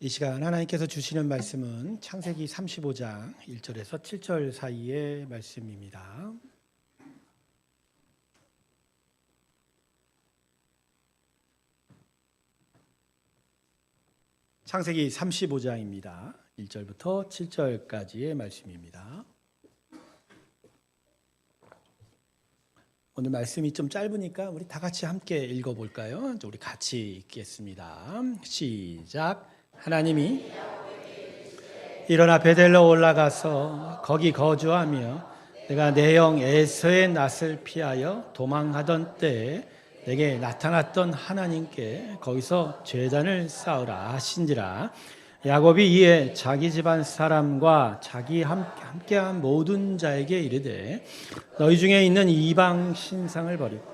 이 시간 하나님께서 주시는 말씀은 창세기 35장 1절에서 7절 사이의 말씀입니다. 창세기 35장입니다. 1절부터 7절까지의 말씀입니다. 오늘 말씀이 좀 짧으니까 우리 다 같이 함께 읽어볼까요? 우리 같이 읽겠습니다. 시작. 하나님이 일어나 베델로 올라가서 거기 거주하며 내가 내 형 에서의 낯을 피하여 도망하던 때에 내게 나타났던 하나님께 거기서 제단을 쌓으라 하신지라. 야곱이 이에 자기 집안 사람과 자기 함께한 모든 자에게 이르되 너희 중에 있는 이방 신상을 버리고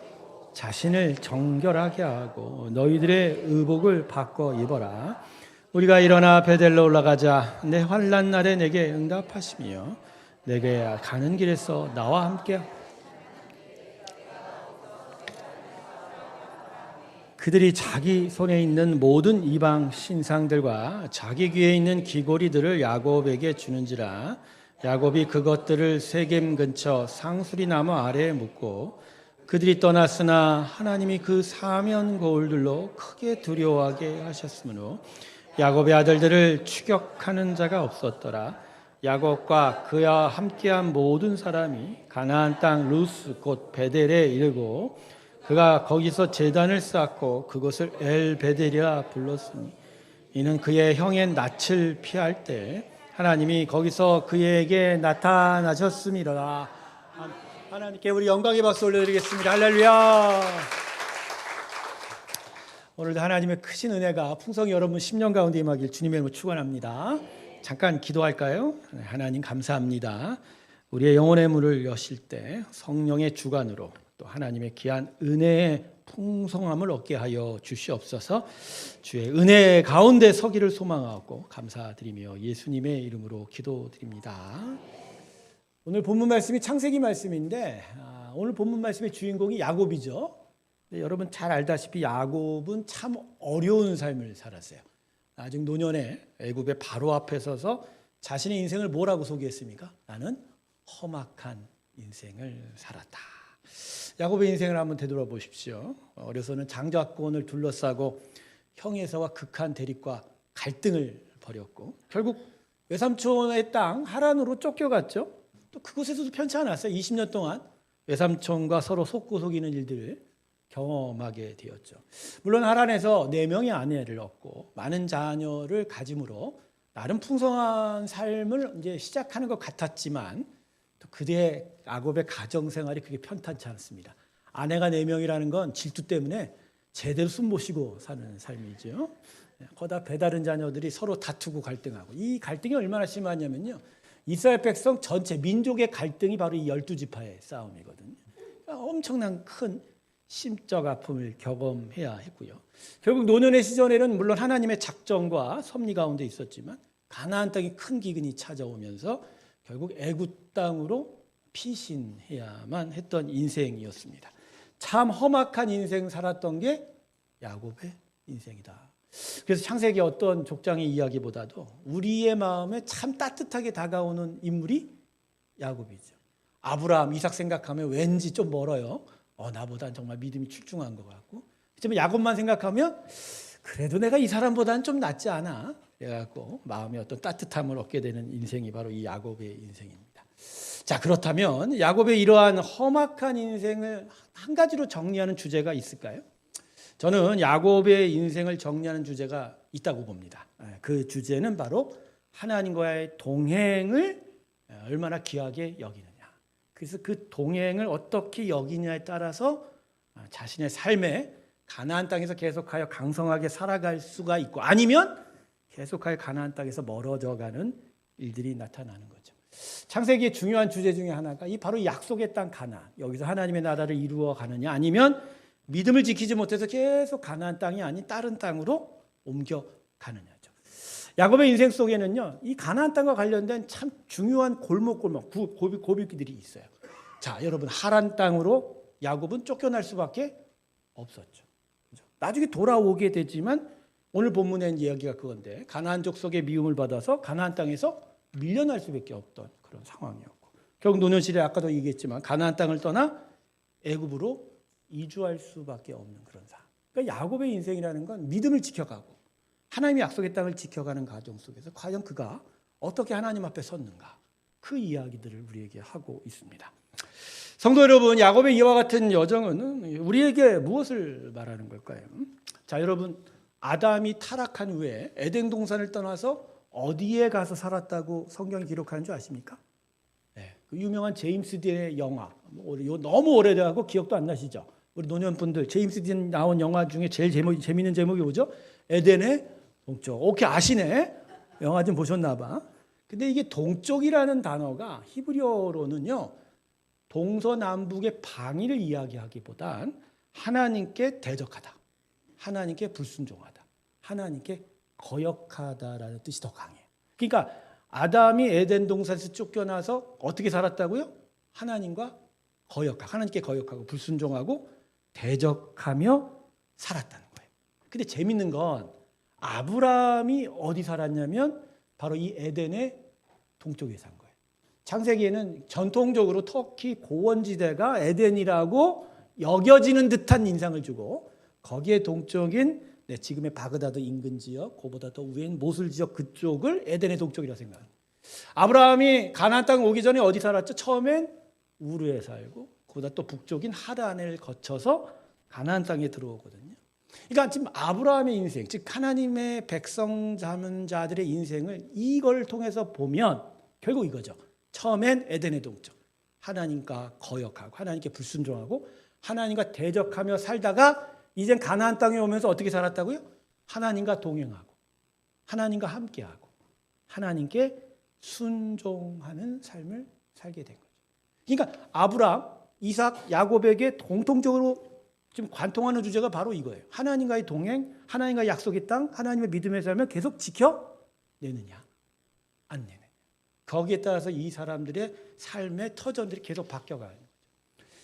자신을 정결하게 하고 너희들의 의복을 바꿔 입어라. 우리가 일어나 베델로 올라가자. 내 환난 날에 내게 응답하시며 내게 가는 길에서 나와 함께 그들이 자기 손에 있는 모든 이방 신상들과 자기 귀에 있는 귀고리들을 야곱에게 주는지라. 야곱이 그것들을 세겜 근처 상수리 나무 아래에 묻고 그들이 떠났으나 하나님이 그 사면 거울들로 크게 두려워하게 하셨으므로 야곱의 아들들을 추격하는 자가 없었더라. 야곱과 그와 함께한 모든 사람이 가나안 땅 루스 곧 베델에 이르고 그가 거기서 제단을 쌓고 그것을 엘 베델이라 불렀으니 이는 그의 형의 낯을 피할 때 하나님이 거기서 그에게 나타나셨음이라. 하나님께 우리 영광의 박수 올려드리겠습니다. 할렐루야. 오늘도 하나님의 크신 은혜가 풍성히 여러분 심령 가운데 임하길 주님의 이름으로 축원합니다. 잠깐 기도할까요? 하나님 감사합니다. 우리의 영혼의 문을 여실 때 성령의 주관으로 또 하나님의 귀한 은혜의 풍성함을 얻게 하여 주시옵소서. 주의 은혜 가운데 서기를 소망하고 감사드리며 예수님의 이름으로 기도드립니다. 오늘 본문 말씀이 창세기 말씀인데 오늘 본문 말씀의 주인공이 야곱이죠. 여러분 잘 알다시피 야곱은 참 어려운 삶을 살았어요. 아직 노년에 애굽의 바로 앞에 서서 자신의 인생을 뭐라고 소개했습니까? 나는 험악한 인생을 살았다. 야곱의 인생을 한번 되돌아보십시오. 어려서는 장자권을 둘러싸고 형에서와 극한 대립과 갈등을 벌였고 결국 외삼촌의 땅 하란으로 쫓겨갔죠. 또 그곳에서도 편치 않았어요. 20년 동안 외삼촌과 서로 속고 속이는 일들을 경험하게 되었죠. 물론 하란에서 4명의 아내를 얻고 많은 자녀를 가짐으로 나름 풍성한 삶을 이제 시작하는 것 같았지만 또 그의 야곱의 가정 생활이 그게 편탄치 않습니다. 아내가 4명이라는 건 질투 때문에 제대로 숨 못 쉬고 사는 삶이죠. 거다 배다른 자녀들이 서로 다투고 갈등하고 이 갈등이 얼마나 심하냐면요. 이스라엘 백성 전체 민족의 갈등이 바로 이 12지파의 싸움이거든요. 그러니까 엄청난 큰 심적 아픔을 경험해야 했고요. 결국 노년의 시절에는 물론 하나님의 작정과 섭리 가운데 있었지만 가나안 땅에 큰 기근이 찾아오면서 결국 애굽 땅으로 피신해야만 했던 인생이었습니다. 참 험악한 인생 살았던 게 야곱의 인생이다. 그래서 창세기 어떤 족장의 이야기보다도 우리의 마음에 참 따뜻하게 다가오는 인물이 야곱이죠. 아브라함, 이삭 생각하면 왠지 좀 멀어요. 나보다는 정말 믿음이 출중한 것 같고 하지만 야곱만 생각하면 그래도 내가 이 사람보다는 좀 낫지 않아? 그래갖고 마음의 어떤 따뜻함을 얻게 되는 인생이 바로 이 야곱의 인생입니다. 자, 그렇다면 야곱의 이러한 험악한 인생을 한 가지로 정리하는 주제가 있을까요? 저는 야곱의 인생을 정리하는 주제가 있다고 봅니다. 그 주제는 바로 하나님과의 동행을 얼마나 귀하게 여기느냐. 그래서 그 동행을 어떻게 여기냐에 따라서 자신의 삶에 가나안 땅에서 계속하여 강성하게 살아갈 수가 있고 아니면 계속하여 가나안 땅에서 멀어져가는 일들이 나타나는 거죠. 창세기의 중요한 주제 중에 하나가 이 바로 약속의 땅 가나안. 여기서 하나님의 나라를 이루어 가느냐 아니면 믿음을 지키지 못해서 계속 가나안 땅이 아닌 다른 땅으로 옮겨 가느냐죠. 야곱의 인생 속에는요, 이 가나안 땅과 관련된 참 중요한 골목골목 고비길들이 있어요. 자, 여러분 하란 땅으로 야곱은 쫓겨날 수밖에 없었죠. 나중에 돌아오게 되지만 오늘 본문의 이야기가 그건데 가나안 족속의 미움을 받아서 가나안 땅에서 밀려날 수밖에 없던 그런 상황이었고 결국 노년시대 아까도 얘기했지만 가나안 땅을 떠나 애굽으로 이주할 수밖에 없는 그런 상황. 그러니까 야곱의 인생이라는 건 믿음을 지켜가고 하나님의 약속의 땅을 지켜가는 과정 속에서 과연 그가 어떻게 하나님 앞에 섰는가 그 이야기들을 우리에게 하고 있습니다. 성도 여러분, 야곱의 이와 같은 여정은 우리에게 무엇을 말하는 걸까요? 자, 여러분, 아담이 타락한 후에 에덴 동산을 떠나서 어디에 가서 살았다고 성경이 기록하는 줄 아십니까? 네, 그 유명한 제임스 딘의 영화, 너무 오래돼서 기억도 안 나시죠? 우리 노년분들 제임스 딘 나온 영화 중에 제일 재미있는 제목이 뭐죠? 에덴의 동쪽. 오케이, 아시네. 영화 좀 보셨나 봐. 근데 이게 동쪽이라는 단어가 히브리어로는요, 동서남북의 방위를 이야기하기보단 하나님께 대적하다, 하나님께 불순종하다, 하나님께 거역하다라는 뜻이 더 강해요. 그러니까 아담이 에덴 동산에서 쫓겨나서 어떻게 살았다고요? 하나님과 하나님께 거역하고 불순종하고 대적하며 살았다는 거예요. 근데 재밌는 건 아브라함이 어디 살았냐면 바로 이 에덴의 동쪽에 산 거예요. 창세기에는 전통적으로 터키 고원지대가 에덴이라고 여겨지는 듯한 인상을 주고 거기에 동쪽인 지금의 바그다드 인근 지역, 그보다 더 위인 모술 지역 그쪽을 에덴의 동쪽이라고 생각합니다. 아브라함이 가나안 땅 오기 전에 어디 살았죠? 처음엔 우르에 살고 그보다 또 북쪽인 하란을 거쳐서 가나안 땅에 들어오거든요. 그러니까 지금 아브라함의 인생, 즉 하나님의 백성 삼은 자들의 인생을 이걸 통해서 보면 결국 이거죠. 처음엔 에덴의 동쪽, 하나님과 거역하고 하나님께 불순종하고 하나님과 대적하며 살다가 이젠 가나안 땅에 오면서 어떻게 살았다고요? 하나님과 동행하고 하나님과 함께하고 하나님께 순종하는 삶을 살게 된 거죠. 그러니까 아브라함, 이삭, 야곱에게 공통적으로 지금 관통하는 주제가 바로 이거예요. 하나님과의 동행, 하나님과의 약속의 땅, 하나님의 믿음의 삶을 계속 지켜내느냐, 안 내느냐. 거기에 따라서 이 사람들의 삶의 터전들이 계속 바뀌어가는 거죠.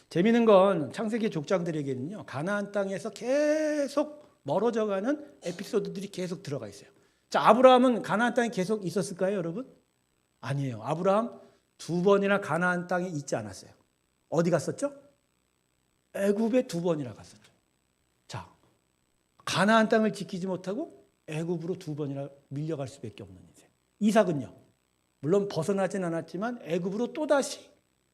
재미있는 건 창세기 족장들에게는요, 가나안 땅에서 계속 멀어져가는 에피소드들이 계속 들어가 있어요. 자, 아브라함은 가나안 땅에 계속 있었을까요, 여러분? 아니에요. 아브라함 2번이나 가나안 땅에 있지 않았어요. 어디 갔었죠? 애굽에 2번이나 갔었죠. 자, 가나안 땅을 지키지 못하고 애굽으로 2번이나 밀려갈 수밖에 없는 인생. 이삭은요, 물론 벗어나진 않았지만 애굽으로 또다시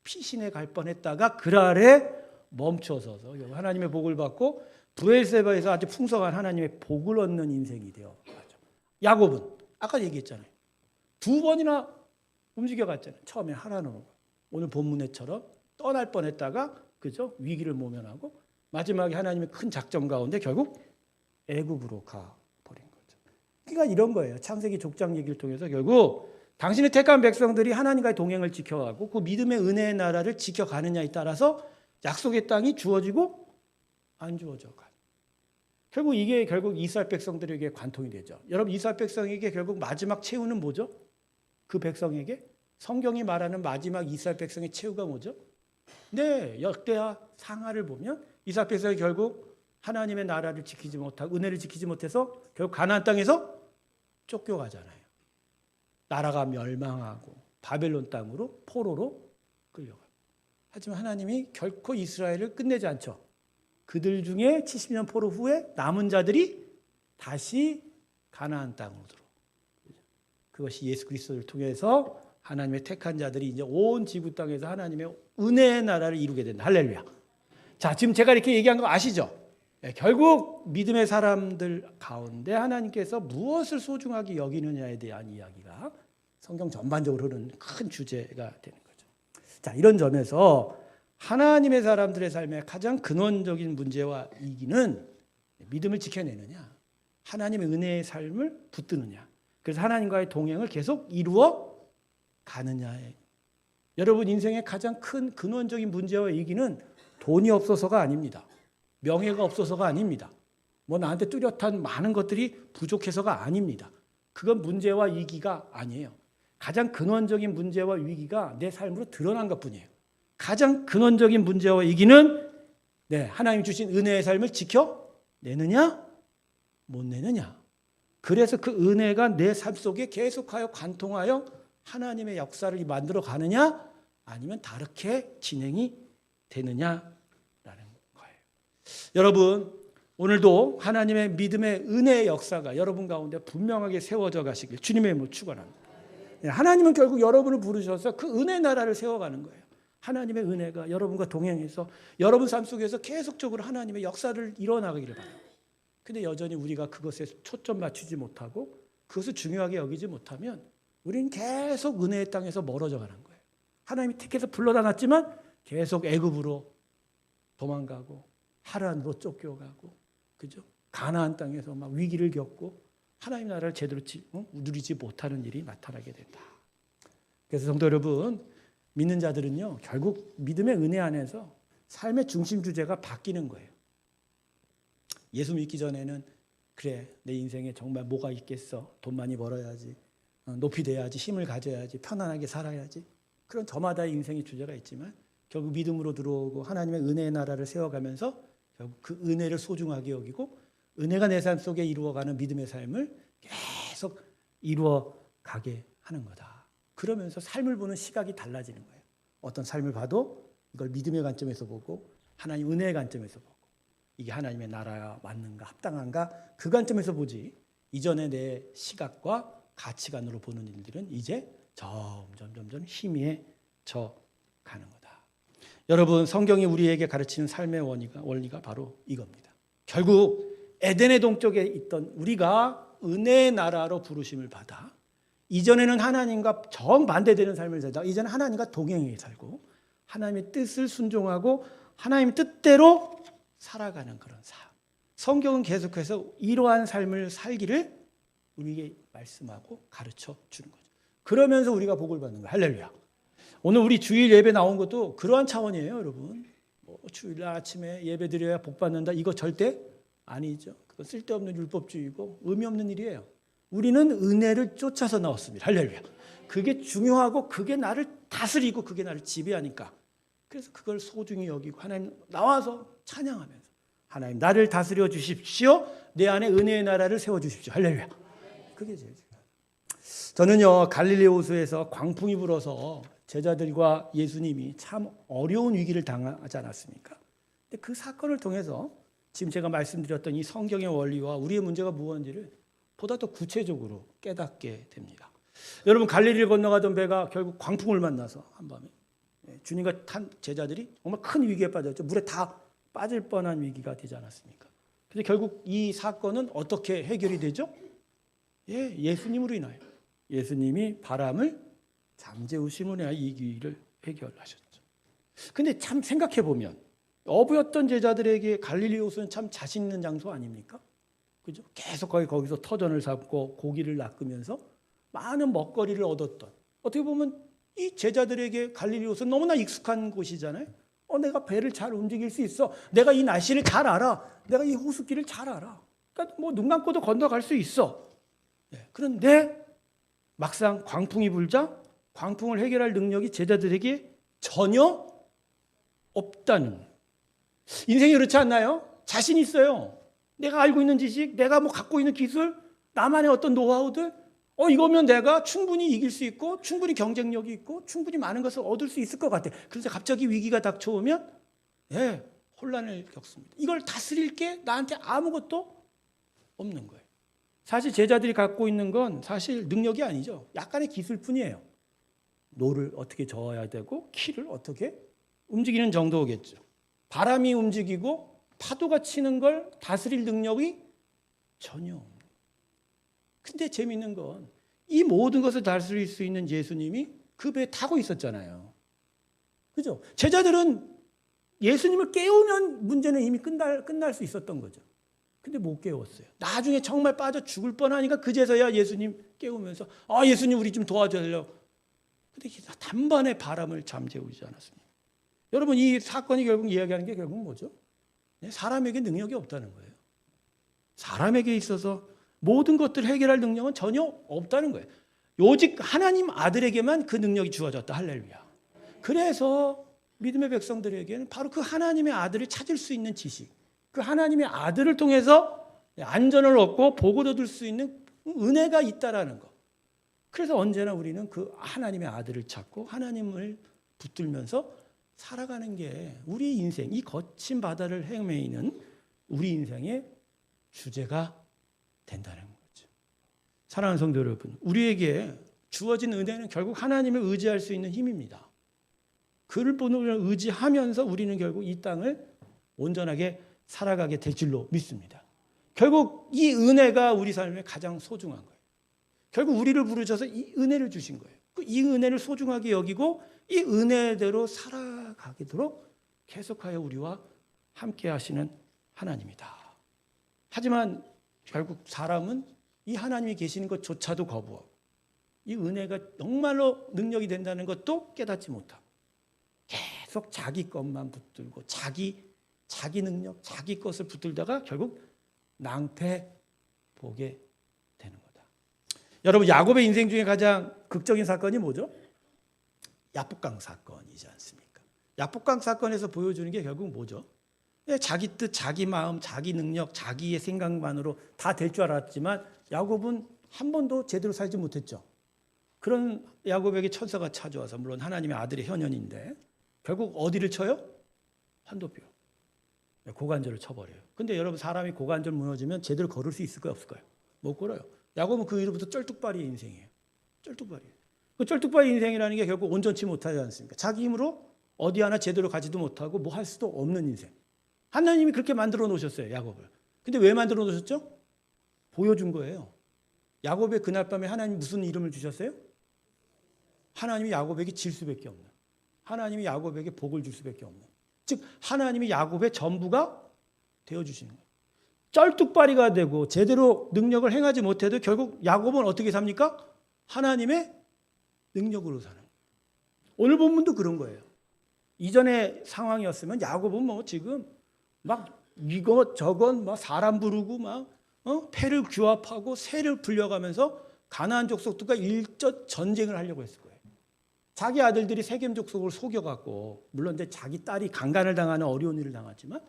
피신해 갈 뻔했다가 그랄에 멈춰서서 하나님의 복을 받고 브엘세바에서 아주 풍성한 하나님의 복을 얻는 인생이 되어 가죠. 야곱은 아까 얘기했잖아요. 2번이나 움직여갔잖아요. 처음에 하란으로, 오늘 본문에처럼 떠날 뻔했다가 그죠? 위기를 모면하고 마지막에 하나님의 큰 작전 가운데 결국 애굽으로 가버린 거죠. 그러니까 이런 거예요. 창세기 족장 얘기를 통해서 결국 당신의 택한 백성들이 하나님과의 동행을 지켜가고 그 믿음의 은혜의 나라를 지켜가느냐에 따라서 약속의 땅이 주어지고 안 주어져 가요. 결국 이게 결국 이스라엘 백성들에게 관통이 되죠. 여러분, 이스라엘 백성에게 결국 마지막 최후는 뭐죠? 그 백성에게 성경이 말하는 마지막 이스라엘 백성의 최후가 뭐죠? 네, 역대하 상하를 보면 이스라엘 백성이 결국 하나님의 나라를 지키지 못하고 은혜를 지키지 못해서 결국 가나안 땅에서 쫓겨가잖아요. 나라가 멸망하고 바벨론 땅으로 포로로 끌려가요. 하지만 하나님이 결코 이스라엘을 끝내지 않죠. 그들 중에 70년 포로 후에 남은 자들이 다시 가나안 땅으로 들어오고, 그것이 예수 그리스도를 통해서 하나님의 택한 자들이 이제 온 지구 땅에서 하나님의 은혜의 나라를 이루게 된다. 할렐루야. 자, 지금 제가 이렇게 얘기한 거 아시죠? 결국 믿음의 사람들 가운데 하나님께서 무엇을 소중하게 여기느냐에 대한 이야기가 성경 전반적으로 흐르는 큰 주제가 되는 거죠. 자, 이런 점에서 하나님의 사람들의 삶의 가장 근원적인 문제와 이기는 믿음을 지켜내느냐, 하나님의 은혜의 삶을 붙드느냐, 그래서 하나님과의 동행을 계속 이루어 가느냐에, 여러분 인생의 가장 큰 근원적인 문제와 이기는 돈이 없어서가 아닙니다. 명예가 없어서가 아닙니다. 뭐 나한테 뚜렷한 많은 것들이 부족해서가 아닙니다. 그건 문제와 위기가 아니에요. 가장 근원적인 문제와 위기가 내 삶으로 드러난 것뿐이에요. 가장 근원적인 문제와 위기는 하나님 주신 은혜의 삶을 지켜내느냐 못 내느냐, 그래서 그 은혜가 내 삶 속에 계속하여 관통하여 하나님의 역사를 만들어 가느냐 아니면 다르게 진행이 되느냐라는 거예요. 여러분, 오늘도 하나님의 믿음의 은혜의 역사가 여러분 가운데 분명하게 세워져 가시길 주님의 이름으로 축원합니다. 하나님은 결국 여러분을 부르셔서 그 은혜 나라를 세워가는 거예요. 하나님의 은혜가 여러분과 동행해서 여러분 삶 속에서 계속적으로 하나님의 역사를 이뤄나가기를 바라요. 근데 여전히 우리가 그것에 초점 맞추지 못하고 그것을 중요하게 여기지 못하면 우리는 계속 은혜의 땅에서 멀어져 가는 거예요. 하나님이 택해서 불러다 놨지만 계속 애굽으로 도망가고 하란으로 쫓겨가고, 그죠? 가나안 땅에서 막 위기를 겪고 하나님 나라를 제대로 누리지 못하는 일이 나타나게 된다. 그래서 성도 여러분, 믿는 자들은요 결국 믿음의 은혜 안에서 삶의 중심 주제가 바뀌는 거예요. 예수 믿기 전에는 그래, 내 인생에 정말 뭐가 있겠어, 돈 많이 벌어야지, 높이 돼야지, 힘을 가져야지, 편안하게 살아야지, 그런 저마다의 인생의 주제가 있지만 결국 믿음으로 들어오고 하나님의 은혜의 나라를 세워가면서 결국 그 은혜를 소중하게 여기고 은혜가 내 삶 속에 이루어가는 믿음의 삶을 계속 이루어가게 하는 거다. 그러면서 삶을 보는 시각이 달라지는 거예요. 어떤 삶을 봐도 이걸 믿음의 관점에서 보고 하나님 은혜의 관점에서 보고 이게 하나님의 나라와 맞는가 합당한가 그 관점에서 보지, 이전에 내 시각과 가치관으로 보는 일들은 이제 점점 희미해져 가는 거다. 여러분, 성경이 우리에게 가르치는 삶의 원리가 바로 이겁니다. 결국 에덴의 동쪽에 있던 우리가 은혜의 나라로 부르심을 받아 이전에는 하나님과 정반대되는 삶을 살다가 이제는 하나님과 동행해 살고 하나님의 뜻을 순종하고 하나님의 뜻대로 살아가는 그런 삶. 성경은 계속해서 이러한 삶을 살기를 우리에게 말씀하고 가르쳐 주는 거죠. 그러면서 우리가 복을 받는 거예요. 할렐루야. 오늘 우리 주일 예배 나온 것도 그러한 차원이에요, 여러분. 주일날 아침에 예배 드려야 복 받는다, 이거 절대 아니죠. 그건 쓸데없는 율법주의고 의미 없는 일이에요. 우리는 은혜를 쫓아서 나왔습니다. 할렐루야. 그게 중요하고 그게 나를 다스리고 그게 나를 지배하니까. 그래서 그걸 소중히 여기고 하나님 나와서 찬양하면서 하나님 나를 다스려 주십시오. 내 안에 은혜의 나라를 세워 주십시오. 할렐루야. 그게 제일 중요해요. 저는요 갈릴리 호수에서 광풍이 불어서 제자들과 예수님이 참 어려운 위기를 당하지 않았습니까? 근데 그 사건을 통해서 지금 제가 말씀드렸던 이 성경의 원리와 우리의 문제가 무엇인지를 보다 더 구체적으로 깨닫게 됩니다. 여러분, 갈릴리를 건너가던 배가 결국 광풍을 만나서 한밤에 주님과 탄 제자들이 정말 큰 위기에 빠졌죠. 물에 다 빠질 뻔한 위기가 되지 않았습니까? 그래서 결국 이 사건은 어떻게 해결이 되죠? 예수님으로 인하여 예수님이 바람을 잠재우심으로 인하여 이 위기를 해결하셨죠. 근데 참 생각해 보면 어부였던 제자들에게 갈릴리 호수는 참 자신 있는 장소 아닙니까? 그죠? 계속 거기서 터전을 삼고 고기를 낚으면서 많은 먹거리를 얻었던, 어떻게 보면 이 제자들에게 갈릴리 호수는 너무나 익숙한 곳이잖아요. 내가 배를 잘 움직일 수 있어. 내가 이 날씨를 잘 알아. 내가 이 호수길을 잘 알아. 그러니까 눈 감고도 건너갈 수 있어. 그런데 막상 광풍이 불자 광풍을 해결할 능력이 제자들에게 전혀 없다는. 인생이 그렇지 않나요? 자신 있어요. 내가 알고 있는 지식, 내가 갖고 있는 기술, 나만의 어떤 노하우들, 이거면 내가 충분히 이길 수 있고 충분히 경쟁력이 있고 충분히 많은 것을 얻을 수 있을 것 같아. 그래서 갑자기 위기가 닥쳐오면 혼란을 겪습니다. 이걸 다스릴 게 나한테 아무것도 없는 거예요. 사실 제자들이 갖고 있는 건 사실 능력이 아니죠. 약간의 기술뿐이에요. 노를 어떻게 저어야 되고 키를 어떻게 움직이는 정도겠죠. 바람이 움직이고 파도가 치는 걸 다스릴 능력이 전혀 없는. 근데 재미있는 건 이 모든 것을 다스릴 수 있는 예수님이 그 배에 타고 있었잖아요. 그죠? 제자들은 예수님을 깨우면 문제는 이미 끝날 수 있었던 거죠. 근데 못 깨웠어요. 나중에 정말 빠져 죽을 뻔하니까 그제서야 예수님 깨우면서 예수님 우리 좀 도와줘요. 근데 단번에 바람을 잠재우지 않았습니다. 여러분, 이 사건이 결국 이야기하는 게 결국 뭐죠? 사람에게 능력이 없다는 거예요. 사람에게 있어서 모든 것들을 해결할 능력은 전혀 없다는 거예요. 오직 하나님 아들에게만 그 능력이 주어졌다. 할렐루야. 그래서 믿음의 백성들에게는 바로 그 하나님의 아들을 찾을 수 있는 지식, 그 하나님의 아들을 통해서 안전을 얻고 복을 얻을 수 있는 은혜가 있다라는 거. 그래서 언제나 우리는 그 하나님의 아들을 찾고 하나님을 붙들면서 살아가는 게 우리 인생, 이 거친 바다를 헤매이는 우리 인생의 주제가 된다는 거죠. 사랑하는 성도 여러분, 우리에게 주어진 은혜는 결국 하나님을 의지할 수 있는 힘입니다. 그를 의지하면서 우리는 결국 이 땅을 온전하게 살아가게 될 줄로 믿습니다. 결국 이 은혜가 우리 삶에 가장 소중한 거예요. 결국 우리를 부르셔서 이 은혜를 주신 거예요. 이 은혜를 소중하게 여기고 이 은혜대로 살아가도록 계속하여 우리와 함께 하시는 하나님이다. 하지만 결국 사람은 이 하나님이 계시는 것조차도 거부하고 이 은혜가 정말로 능력이 된다는 것도 깨닫지 못하고 계속 자기 것만 붙들고 자기 능력, 자기 것을 붙들다가 결국 낭패 보게 되는 거다. 여러분, 야곱의 인생 중에 가장 극적인 사건이 뭐죠? 야복강 사건이지 않습니까? 야복강 사건에서 보여주는 게 결국 뭐죠? 자기 뜻, 자기 마음, 자기 능력, 자기의 생각만으로 다 될 줄 알았지만 야곱은 한 번도 제대로 살지 못했죠. 그런 야곱에게 천사가 찾아와서, 물론 하나님의 아들의 현현인데 결국 어디를 쳐요? 환도뼈, 고관절을 쳐버려요. 근데 여러분, 사람이 고관절 무너지면 제대로 걸을 수 있을까요, 없을까요? 못 걸어요. 야곱은 그 이후부터 쩔뚝발이의 인생이에요. 쩔뚝발이에요. 그 쩔뚝발이 인생이라는 게 결국 온전치 못하지 않습니까? 자기 힘으로 어디 하나 제대로 가지도 못하고 뭐 할 수도 없는 인생. 하나님이 그렇게 만들어 놓으셨어요, 야곱을. 근데 왜 만들어 놓으셨죠? 보여준 거예요. 야곱의 그날 밤에 하나님이 무슨 이름을 주셨어요? 하나님이 야곱에게 질 수밖에 없는, 하나님이 야곱에게 복을 줄 수밖에 없는, 즉 하나님이 야곱의 전부가 되어주시는 거예요. 쩔뚝발이가 되고 제대로 능력을 행하지 못해도 결국 야곱은 어떻게 삽니까? 하나님의 능력으로 사는 거예요. 오늘 본문도 그런 거예요. 이전의 상황이었으면 야곱은 뭐 지금 막 이거 저건 막 사람 부르고 막 패를 규합하고 새를 불려가면서 가나안 족속들과 일전 전쟁을 하려고 했을 거예요. 자기 아들들이 세겜 족속을 속여갖고, 물론 이제 자기 딸이 강간을 당하는 어려운 일을 당하지만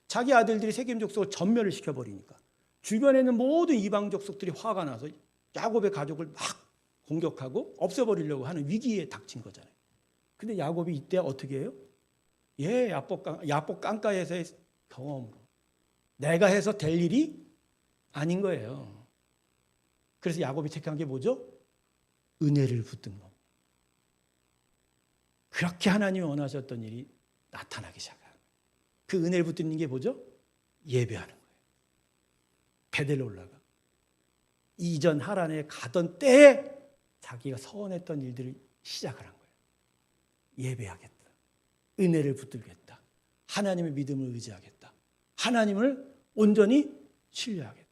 자기 아들들이 세겜 족속을 전멸을 시켜버리니까 주변에 있는 모든 이방 족속들이 화가 나서 야곱의 가족을 막 공격하고 없애버리려고 하는 위기에 닥친 거잖아요. 근데 야곱이 이때 어떻게 해요? 야복 강가에서의 경험으로 내가 해서 될 일이 아닌 거예요. 그래서 야곱이 택한 게 뭐죠? 은혜를 붙든 거. 그렇게 하나님이 원하셨던 일이 나타나기 시작해요. 그 은혜를 붙드는 게 뭐죠? 예배하는 거예요. 베델로 올라가 이전 하란에 가던 때에 자기가 서원했던 일들을 시작을 한 거예요. 예배하겠다. 은혜를 붙들겠다. 하나님의 믿음을 의지하겠다. 하나님을 온전히 신뢰하겠다.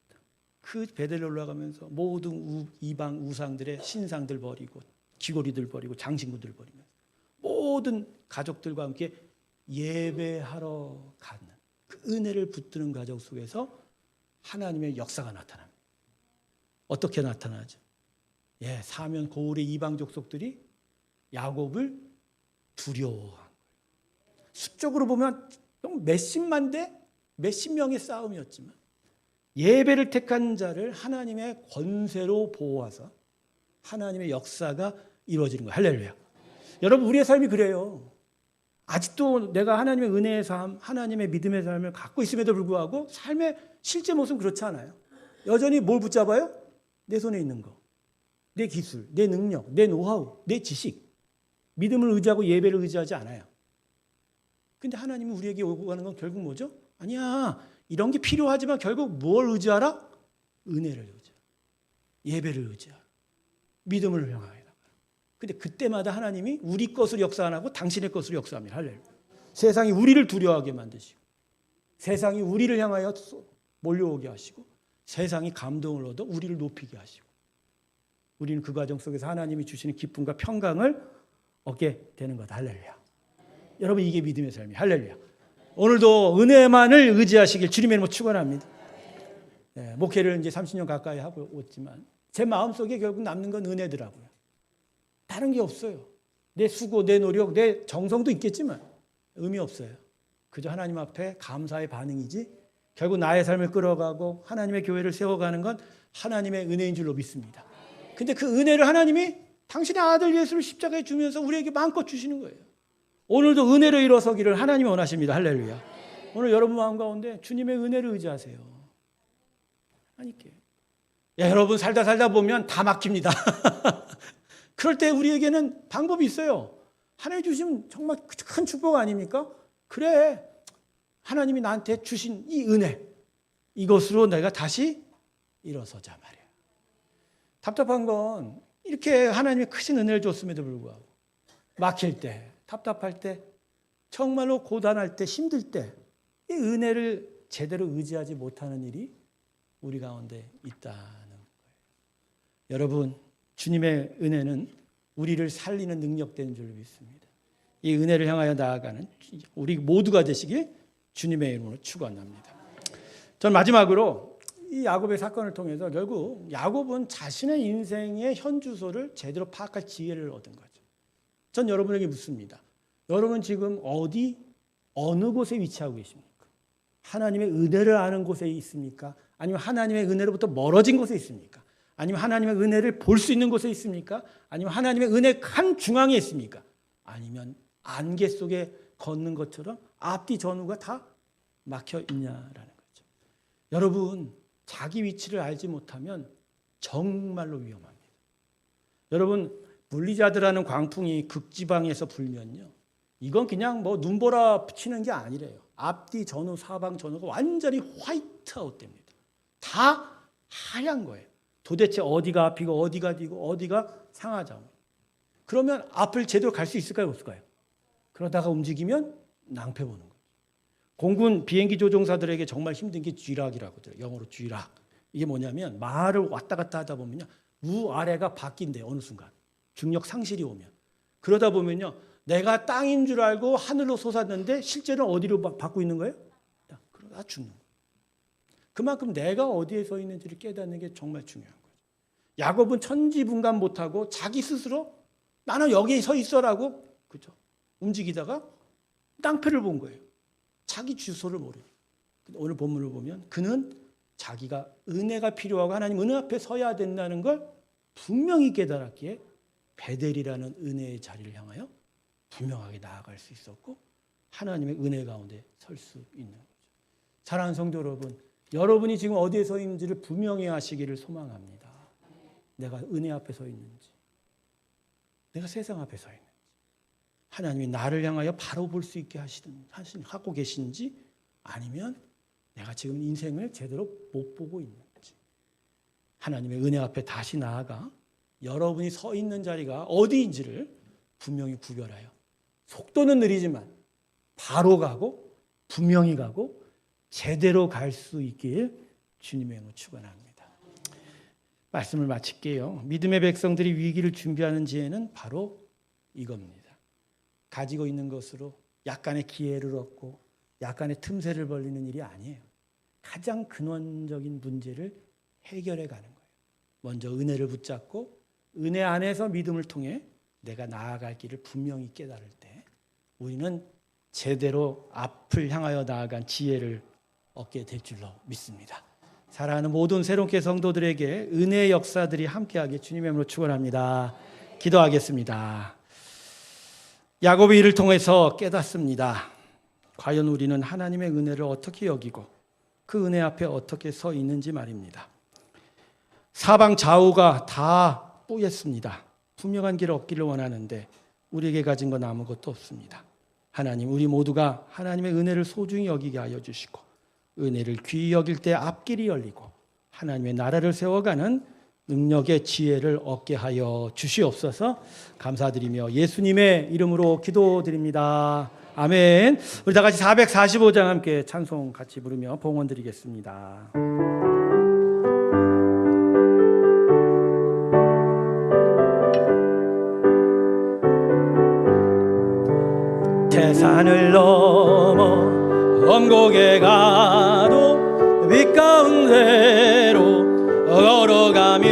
그 베델로 올라가면서 모든 이방 우상들의 신상들 버리고 귀고리들 버리고 장신구들 버리면서 모든 가족들과 함께 예배하러 가는 그 은혜를 붙드는 가족 속에서 하나님의 역사가 나타납니다. 어떻게 나타나죠? 사면 고울의 이방 족속들이 야곱을 두려워한 거예요. 수적으로 보면 몇십만 대 몇십 명의 싸움이었지만 예배를 택한 자를 하나님의 권세로 보호하사 하나님의 역사가 이루어지는 거예요. 할렐루야. 여러분, 우리의 삶이 그래요. 아직도 내가 하나님의 은혜의 삶, 하나님의 믿음의 삶을 갖고 있음에도 불구하고 삶의 실제 모습은 그렇지 않아요. 여전히 뭘 붙잡아요? 내 손에 있는 거, 내 기술, 내 능력, 내 노하우, 내 지식, 믿음을 의지하고 예배를 의지하지 않아요. 근데 하나님이 우리에게 오고 가는 건 결국 뭐죠? 아니야, 이런 게 필요하지만 결국 뭘 의지하라? 은혜를 의지하라. 예배를 의지하라. 믿음을 향하라. 근데 그때마다 하나님이 우리 것으로 역사 안 하고 당신의 것으로 역사합니다. 할렐루야. 세상이 우리를 두려워하게 만드시고 세상이 우리를 향하여 몰려오게 하시고 세상이 감동을 얻어 우리를 높이게 하시고 우리는 그 과정 속에서 하나님이 주시는 기쁨과 평강을 얻게 되는 것. 할렐루야. 여러분, 이게 믿음의 삶이에요. 할렐루야. 오늘도 은혜만을 의지하시길 주님의 이름으로 축원합니다. 목회를 이제 30년 가까이 하고 있지만 제 마음속에 결국 남는 건 은혜더라고요. 다른 게 없어요. 내 수고, 내 노력, 내 정성도 있겠지만 의미 없어요. 그저 하나님 앞에 감사의 반응이지 결국 나의 삶을 끌어가고 하나님의 교회를 세워가는 건 하나님의 은혜인 줄로 믿습니다. 근데 그 은혜를 하나님이 당신의 아들 예수를 십자가에 주면서 우리에게 마음껏 주시는 거예요. 오늘도 은혜로 일어서기를 하나님이 원하십니다. 할렐루야. 오늘 여러분 마음 가운데 주님의 은혜를 의지하세요. 하나님께. 여러분 살다 보면 다 막힙니다. 그럴 때 우리에게는 방법이 있어요. 하나님 주시면 정말 큰 축복 아닙니까? 그래, 하나님이 나한테 주신 이 은혜, 이것으로 내가 다시 일어서자 말이야. 답답한 건 이렇게 하나님이 크신 은혜를 줬음에도 불구하고 막힐 때, 답답할 때, 정말로 고단할 때, 힘들 때 이 은혜를 제대로 의지하지 못하는 일이 우리 가운데 있다는 거예요. 여러분, 주님의 은혜는 우리를 살리는 능력되는 줄 믿습니다. 이 은혜를 향하여 나아가는 우리 모두가 되시길 주님의 이름으로 축원합니다. 전 마지막으로 이 야곱의 사건을 통해서 결국 야곱은 자신의 인생의 현주소를 제대로 파악할 지혜를 얻은 거죠. 전 여러분에게 묻습니다. 여러분 지금 어느 곳에 위치하고 계십니까? 하나님의 은혜를 아는 곳에 있습니까? 아니면 하나님의 은혜로부터 멀어진 곳에 있습니까? 아니면 하나님의 은혜를 볼 수 있는 곳에 있습니까? 아니면 하나님의 은혜 한 중앙에 있습니까? 아니면 안개 속에 걷는 것처럼 앞뒤 전후가 다 막혀 있냐라는 거죠. 여러분, 자기 위치를 알지 못하면 정말로 위험합니다. 여러분, 물리자드라는 광풍이 극지방에서 불면요, 이건 그냥 뭐 눈보라 치는 게 아니래요. 앞뒤 전후 사방 전후가 완전히 화이트아웃 됩니다. 다 하얀 거예요. 도대체 어디가 앞이고 어디가 뒤고 어디가 상하자고. 그러면 앞을 제대로 갈 수 있을까요, 없을까요? 그러다가 움직이면 낭패 보는 거예요. 공군 비행기 조종사들에게 정말 힘든 게 쥐락이라고 들어요. 영어로 쥐락. 이게 뭐냐면 말을 왔다 갔다 하다 보면요, 위아래가 바뀐대요. 어느 순간 중력 상실이 오면. 그러다 보면요, 내가 땅인 줄 알고 하늘로 솟았는데 실제로는 어디로 받고 있는 거예요? 그러다 죽는 거예요. 그만큼 내가 어디에 서 있는지를 깨닫는 게 정말 중요한 거예요. 야곱은 천지분간 못하고 자기 스스로 나는 여기에 서 있어라고, 그죠? 움직이다가 낭패를 본 거예요. 자기 주소를 모르고. 오늘 본문을 보면 그는 자기가 은혜가 필요하고 하나님 은혜 앞에 서야 된다는 걸 분명히 깨달았기에 베델이라는 은혜의 자리를 향하여 분명하게 나아갈 수 있었고 하나님의 은혜 가운데 설 수 있는 거죠. 사랑하는 성도 여러분, 여러분이 지금 어디에 서 있는지를 분명히 하시기를 소망합니다. 내가 은혜 앞에 서 있는지, 내가 세상 앞에 서 있는지, 하나님이 나를 향하여 바로 볼 수 있게 하고 계신지, 아니면 내가 지금 인생을 제대로 못 보고 있는지, 하나님의 은혜 앞에 다시 나아가 여러분이 서 있는 자리가 어디인지를 분명히 구별하여 속도는 느리지만 바로 가고 분명히 가고 제대로 갈 수 있길 주님의 이름으로 축원합니다. 말씀을 마칠게요. 믿음의 백성들이 위기를 준비하는 지혜는 바로 이겁니다. 가지고 있는 것으로 약간의 기회를 얻고 약간의 틈새를 벌리는 일이 아니에요. 가장 근원적인 문제를 해결해 가는 거예요. 먼저 은혜를 붙잡고 은혜 안에서 믿음을 통해 내가 나아갈 길을 분명히 깨달을 때 우리는 제대로 앞을 향하여 나아간 지혜를 얻게 될 줄로 믿습니다. 사랑하는 모든 새롭게 성도들에게 은혜의 역사들이 함께하게 주님의 이름으로 축원합니다. 기도하겠습니다. 야곱의 일을 통해서 깨닫습니다. 과연 우리는 하나님의 은혜를 어떻게 여기고 그 은혜 앞에 어떻게 서 있는지 말입니다. 사방 좌우가 다 뿌였습니다. 분명한 길을 얻기를 원하는데 우리에게 가진 건 아무것도 없습니다. 하나님, 우리 모두가 하나님의 은혜를 소중히 여기게 하여 주시고 은혜를 귀히 여길 때 앞길이 열리고 하나님의 나라를 세워가는 능력의 지혜를 얻게 하여 주시옵소서. 감사드리며 예수님의 이름으로 기도드립니다. 아멘. 우리 다 같이 445장 함께 찬송 같이 부르며 봉헌 드리겠습니다. 태산을 넘어 엄곡에 가도 빛 가운데로 걸어가면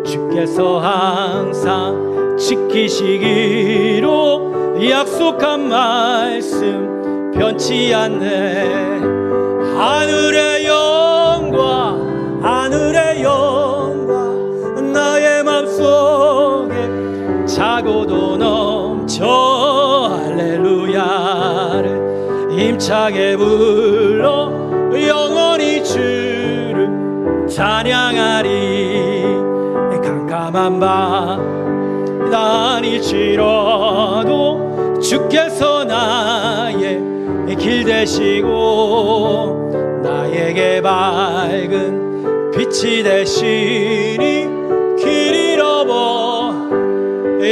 주께서 항상 지키시기로 약속한 말씀 변치 않네. 하늘의 영광 하늘의 영광 나의 맘속에 차고도 넘쳐 할렐루야를 힘차게 불러 영원히 주를 찬양하리. 캄캄한 밤 다닐지라도 주께서 나의 길 되시고 나에게 밝은 빛이 되시니 길 잃어버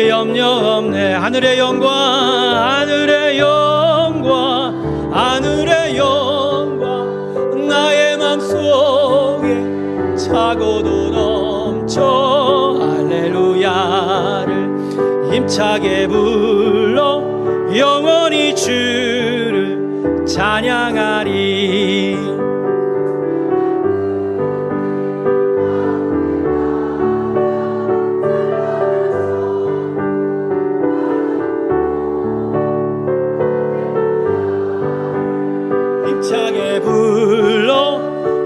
염려 없네. 하늘의 영광 하늘의 영광 하늘의 영광 나의 맘속에 차고도 넘쳐 할렐루야를 힘차게 불러 영원히 주를 찬양하리. 힘차게 불러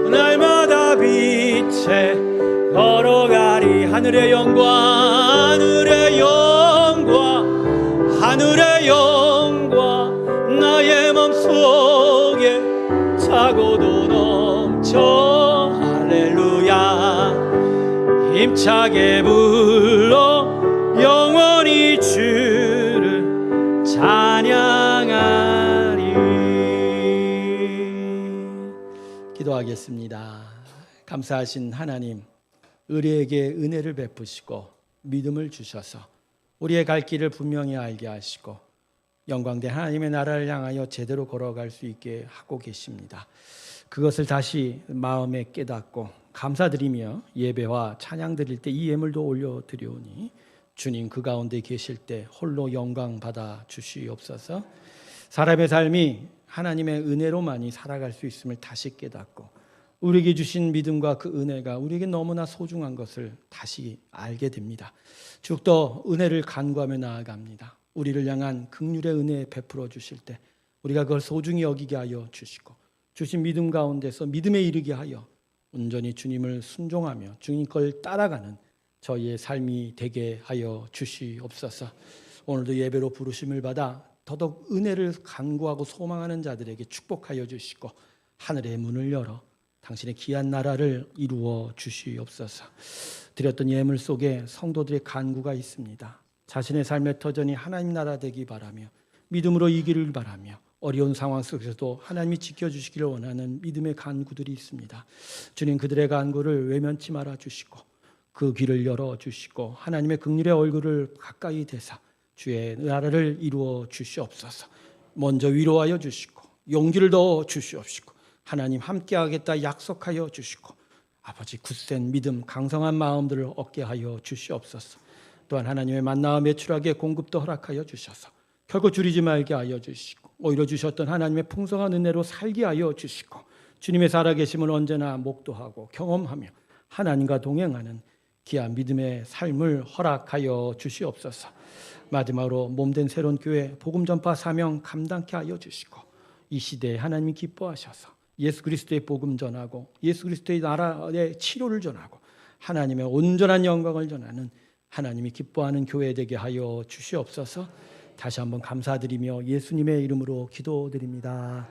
날마다 빛에 걸어가리. 하늘의 영광 하늘의 영광 하늘의 영광 나의 맘속에 차고도 넘쳐 할렐루야 힘차게 불러 영원히 주를 찬양하리. 기도하겠습니다. 감사하신 하나님, 의리에게 은혜를 베푸시고 믿음을 주셔서 우리의 갈 길을 분명히 알게 하시고 영광된 하나님의 나라를 향하여 제대로 걸어갈 수 있게 하고 계십니다. 그것을 다시 마음에 깨닫고 감사드리며 예배와 찬양 드릴 때 이 예물도 올려드리오니 주님 그 가운데 계실 때 홀로 영광 받아 주시옵소서. 사람의 삶이 하나님의 은혜로만이 살아갈 수 있음을 다시 깨닫고 우리에게 주신 믿음과 그 은혜가 우리에게 너무나 소중한 것을 다시 알게 됩니다. 주도 은혜를 간구하며 나아갑니다. 우리를 향한 긍휼의 은혜 베풀어 주실 때 우리가 그걸 소중히 여기게 하여 주시고 주신 믿음 가운데서 믿음에 이르게 하여 온전히 주님을 순종하며 주님 걸 따라가는 저희의 삶이 되게 하여 주시옵소서. 오늘도 예배로 부르심을 받아 더더욱 은혜를 간구하고 소망하는 자들에게 축복하여 주시고 하늘의 문을 열어 당신의 귀한 나라를 이루어 주시옵소서. 드렸던 예물 속에 성도들의 간구가 있습니다. 자신의 삶의 터전이 하나님 나라 되기 바라며 믿음으로 이기를 바라며 어려운 상황 속에서도 하나님이 지켜주시기를 원하는 믿음의 간구들이 있습니다. 주님 그들의 간구를 외면치 말아 주시고 그 귀를 열어 주시고 하나님의 긍휼의 얼굴을 가까이 대사 주의 나라를 이루어 주시옵소서. 먼저 위로하여 주시고 용기를 더 주시옵시고 하나님 함께하겠다 약속하여 주시고 아버지 굳센 믿음 강성한 마음들을 얻게 하여 주시옵소서. 또한 하나님의 만나와 매출하게 공급도 허락하여 주셔서 결코 줄이지 말게 하여 주시고 오히려 주셨던 하나님의 풍성한 은혜로 살게 하여 주시고 주님의 살아계심을 언제나 목도하고 경험하며 하나님과 동행하는 귀한 믿음의 삶을 허락하여 주시옵소서. 마지막으로 몸된 새로운 교회 복음 전파 사명 감당케 하여 주시고 이 시대에 하나님이 기뻐하셔서 예수 그리스도의 복음 전하고 예수 그리스도의 나라의 치료를 전하고 하나님의 온전한 영광을 전하는 하나님이 기뻐하는 교회 되게 하여 주시옵소서. 다시 한번 감사드리며 예수님의 이름으로 기도드립니다.